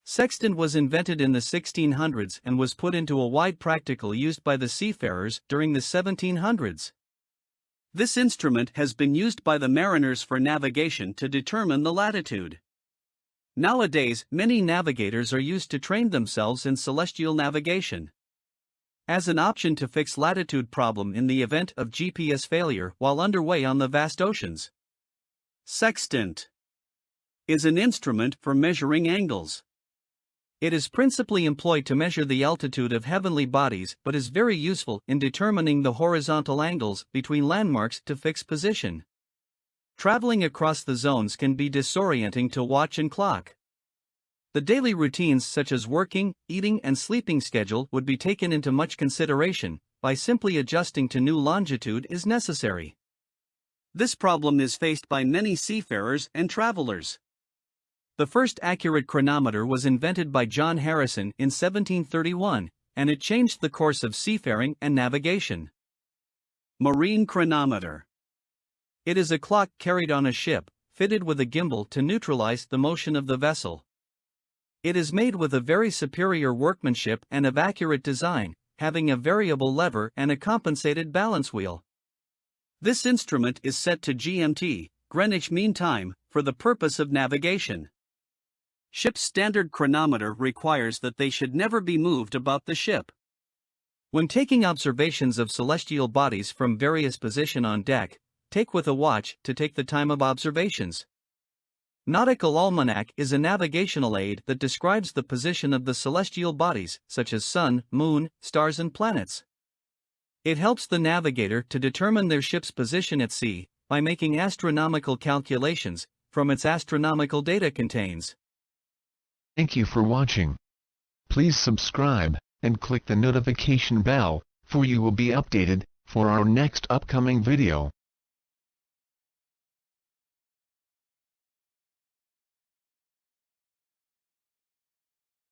Sextant was invented in the 1600s and was put into a wide practical used by the seafarers during the 1700s. This instrument has been used by the mariners for navigation to determine the latitude. Nowadays, many navigators are used to train themselves in celestial navigation. As an option to fix latitude problem in the event of GPS failure while underway on the vast oceans. Sextant is an instrument for measuring angles. It is principally employed to measure the altitude of heavenly bodies but is very useful in determining the horizontal angles between landmarks to fix position. Traveling across the zones can be disorienting to watch and clock. The daily routines such as working, eating and sleeping schedule would be taken into much consideration, by simply adjusting to new longitude is necessary. This problem is faced by many seafarers and travelers. The first accurate chronometer was invented by John Harrison in 1731, and it changed the course of seafaring and navigation. Marine chronometer. It is a clock carried on a ship, fitted with a gimbal to neutralize the motion of the vessel. It is made with a very superior workmanship and of accurate design, having a variable lever and a compensated balance wheel. This instrument is set to GMT, Greenwich Mean Time, for the purpose of navigation. Ship's standard chronometer requires that they should never be moved about the ship. When taking observations of celestial bodies from various positions on deck, take with a watch to take the time of observations. Nautical Almanac is a navigational aid that describes the position of the celestial bodies, such as sun, moon, stars and planets. It helps the navigator to determine their ship's position at sea, by making astronomical calculations, from its astronomical data contains. Thank you for watching. Please subscribe, and click the notification bell, for you will be updated, for our next upcoming video.